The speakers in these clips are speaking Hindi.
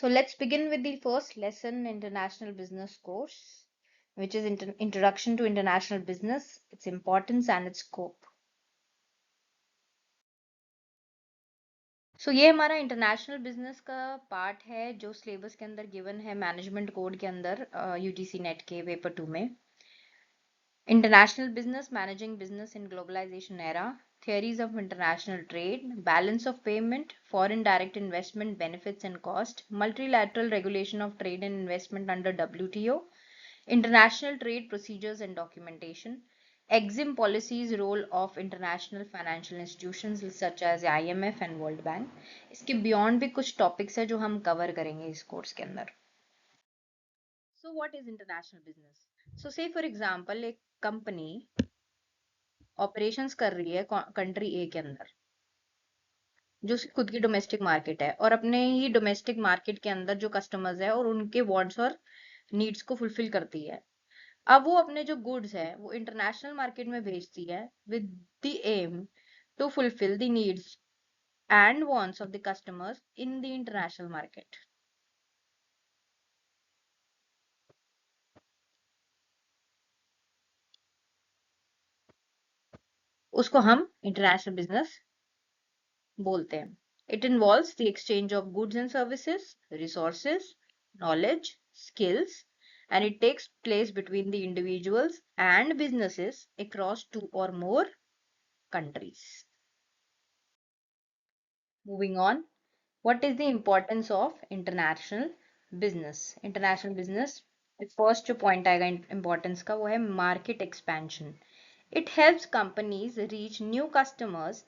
So let's begin with the first lesson, International Business Course, which is Introduction to International Business, its importance and its scope. So ये हमारा इंटरनेशनल बिजनेस का पार्ट है जो सिलेबस के अंदर गिवन है मैनेजमेंट कोड के अंदर यूजीसी नेट के पेपर 2 में. International business, managing business in globalization era, theories of international trade, balance of payment, foreign direct investment benefits and cost, multilateral regulation of trade and investment under WTO, international trade procedures and documentation, EXIM policies role of international financial institutions such as IMF and World Bank. इसके beyond भी कुछ topics है जो हम cover करेंगे इस course के अंदर. So what is international business? So say for example एक company ऑपरेशंस कर रही है कंट्री ए के अंदर जो उसकी खुद की डोमेस्टिक मार्केट है और अपने ही डोमेस्टिक मार्केट के अंदर जो कस्टमर्स है और उनके वांट्स और नीड्स को फुलफिल करती है. अब वो अपने जो गुड्स है वो इंटरनेशनल मार्केट में भेजती है with the aim to fulfil the needs and wants of the customers in the international market. उसको हम इंटरनेशनल बिजनेस बोलते हैं. It involves the exchange of goods and services, resources, knowledge, skills, and it takes place between the individuals and businesses across 2 or more countries. Moving on, what is the importance of international business? International business, the first जो point आएगा importance का वो है market expansion. It helps companies reach new customers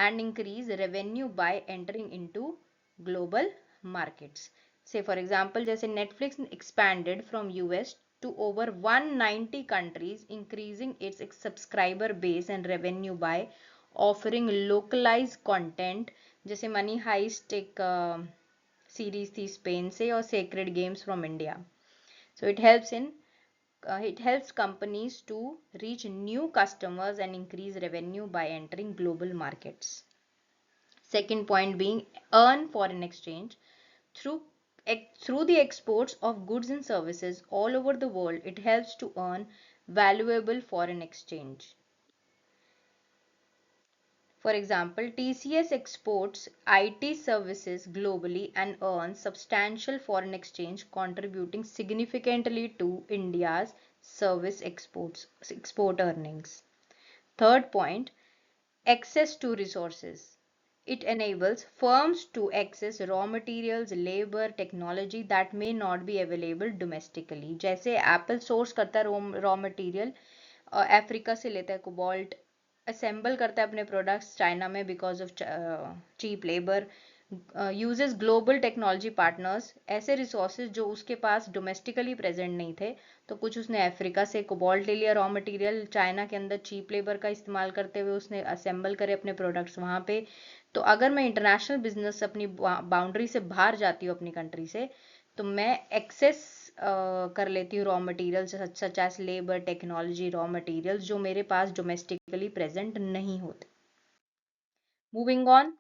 and increase revenue by entering into global markets. Say for example, जैसे Netflix expanded from US to over 190 countries, increasing its subscriber base and revenue by offering localized content. जैसे Money Heist एक सीरीज थी स्पेन से और Sacred Games from India. So it helps companies to reach new customers and increase revenue by entering global markets. Second point being earn foreign exchange. Through the exports of goods and services all over the world, it helps to earn valuable foreign exchange. For example, TCS exports IT services globally and earns substantial foreign exchange, contributing significantly to India's service export earnings. Third point, access to resources. It enables firms to access raw materials, labor, technology that may not be available domestically. जैसे Apple source करता है raw material, अफ्रीका से लेता है कोबाल्ट, असेंबल करता है अपने प्रोडक्ट्स चाइना में because of cheap labour, uses global technology partners, ऐसे रिसोर्सेज जो उसके पास डोमेस्टिकली प्रेजेंट नहीं थे तो कुछ उसने अफ्रीका से कोबाल्ट ले लिया रॉ मटेरियल, चाइना के अंदर चीप लेबर का इस्तेमाल करते हुए उसने असेंबल करे अपने प्रोडक्ट्स वहाँ पे. तो अगर मैं इंटरनेशनल बिजनेस अपनी बाउंड्री से बाहर जाती हूँ अपनी कंट्री से तो मैं एक्सेस कर लेती हूँ raw materials such as labour, technology, raw materials जो मेरे पास डोमेस्टिकली प्रेजेंट नहीं होते. Moving on,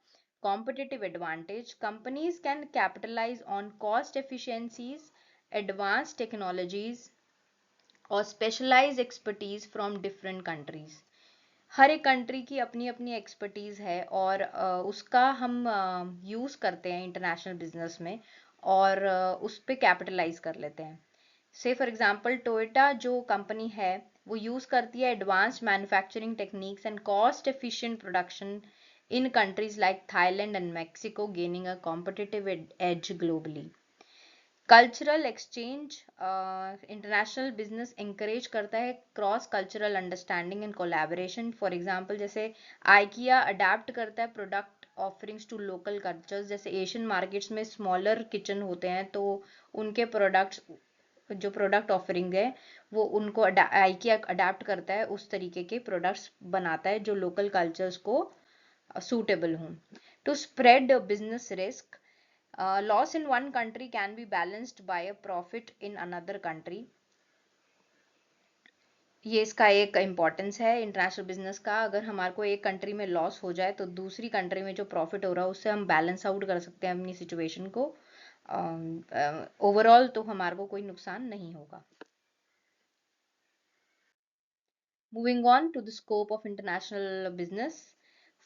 competitive advantage. Companies can capitalize on cost efficiencies, advanced technologies और specialized expertise from different countries. हर एक कंट्री की अपनी अपनी एक्सपर्टीज है और उसका हम यूज करते हैं इंटरनेशनल बिजनेस में और उस पर कैपिटलाइज कर लेते हैं. से फॉर एग्जांपल टोयोटा जो कंपनी है वो यूज करती है advanced manufacturing techniques and cost efficient production in countries like Thailand and Mexico, gaining a competitive edge globally. Cultural exchange, international business encourage करता है cross cultural understanding and collaboration. For example जैसे आइकिया अडेप्ट करता है product offerings to local cultures. जैसे एशियन मार्केट्स में स्मॉलर किचन होते हैं तो उनके प्रोडक्ट्स जो प्रोडक्ट ऑफरिंग है वो उनको आइकिया अडेप्ट करता है, उस तरीके के प्रोडक्ट्स बनाता है जो लोकल कल्चर्स को suitable हों. To spread business risk, loss in one country can be balanced by a profit in another country. ये इसका एक इम्पॉर्टेंस है इंटरनेशनल बिजनेस का. अगर हमारे को एक कंट्री में लॉस हो जाए तो दूसरी कंट्री में जो प्रॉफिट हो रहा है उससे हम बैलेंस आउट कर सकते हैं अपनी सिचुएशन को. ओवरऑल तो हमारे को कोई नुकसान नहीं होगा। Moving on to the scope of international business.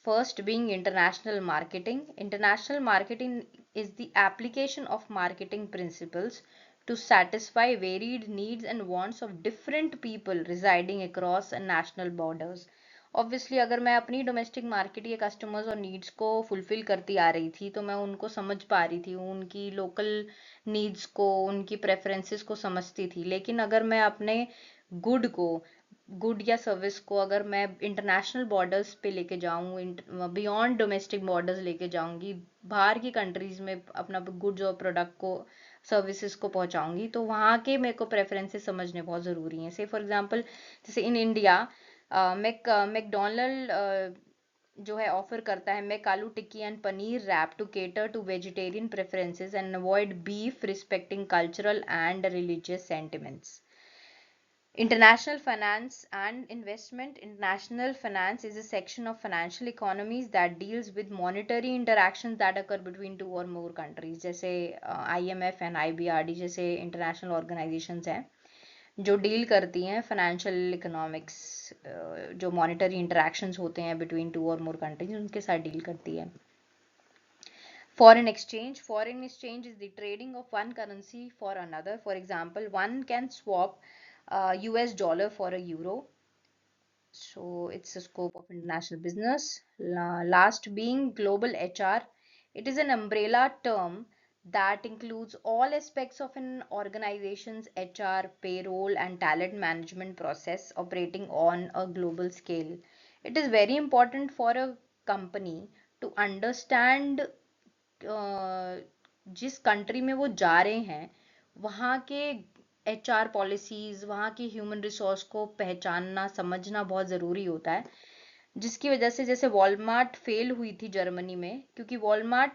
First being international marketing. International marketing is the application of marketing principles to satisfy varied needs and wants of different people residing across national borders. Obviously अगर मैं अपनी डोमेस्टिक मार्केट के कस्टमर्स और नीड्स को फुलफिल करती आ रही थी तो मैं उनको समझ पा रही थी, उनकी लोकल नीड्स को, उनकी प्रेफरेंसेस को समझती थी। लेकिन अगर मैं अपने गुड को गुड या सर्विस को अगर मैं इंटरनेशनल बॉर्डर्स पे लेके जाऊँ, बियॉन्ड डोमेस्टिक बॉर्डर्स लेके जाऊंगी, बाहर की कंट्रीज में अपना गुड्स और प्रोडक्ट को, सर्विसेज को पहुंचाऊंगी, तो वहाँ के मेरे को प्रेफरेंसेस समझने बहुत ज़रूरी हैं। से फॉर एग्जांपल जैसे इन इंडिया मैकडोनल्ड जो है ऑफर करता है McAloo tikki and paneer wrap to cater to vegetarian preferences and avoid beef respecting cultural and religious sentiments. International finance and investment. International finance is a section of financial economies that deals with monetary interactions that occur between two or more countries. जैसे IMF and IBRD जैसे international organizations हैं जो डील करती हैं फाइनेंशियल इकोनॉमिक्स, जो मॉनेटरी इंटरेक्शंस होते हैं बिटवीन टू और मोर कंट्रीज उनके साथ डील करती है। Foreign exchange. Foreign exchange is the trading of one currency for another. For example, one can swap US dollar for a euro. So it's the scope of international business. Last being global HR. It is an umbrella term that includes all aspects of an organization's HR, payroll, and talent management process operating on a global scale. It is very important for a company to understand जिस कंट्री में वो जा रहे हैं वहाँ के HR पॉलिसीज, वहाँ की ह्यूमन रिसोर्स को पहचानना समझना बहुत ज़रूरी होता है। जिसकी वजह से जैसे वॉलमार्ट फेल हुई थी जर्मनी में, क्योंकि वॉलमार्ट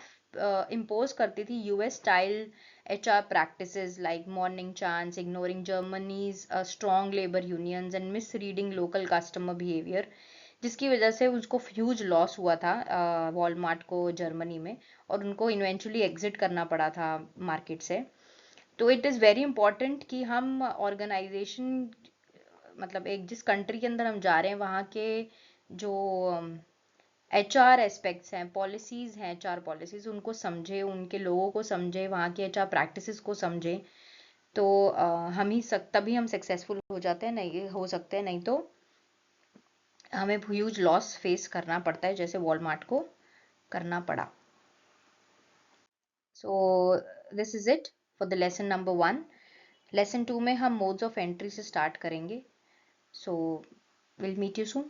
इम्पोज करती थी US style HR practices like morning chants, ignoring Germany's strong labor unions and misreading local customer behavior, जिसकी वजह से उसको ह्यूज लॉस हुआ था वॉलमार्ट को जर्मनी में, और उनको इवेंचुअली एग्जिट करना पड़ा था मार्केट से। तो इट इज़ वेरी इंपॉर्टेंट कि हम ऑर्गेनाइजेशन, मतलब एक जिस कंट्री के अंदर हम जा रहे हैं वहाँ के जो HR एस्पेक्ट्स हैं, पॉलिसीज हैं, HR पॉलिसीज उनको समझे, उनके लोगों को समझे, वहाँ के HR प्रैक्टिसेस को समझे, तो तभी हम सक्सेसफुल हो जाते हैं, नहीं हो सकते हैं, नहीं तो हमें ह्यूज लॉस फेस करना पड़ता है जैसे वॉलमार्ट को करना पड़ा। So this is it for the lesson number 1। Lesson 2 में हम मोड्स ऑफ एंट्री से स्टार्ट करेंगे। So will meet you soon.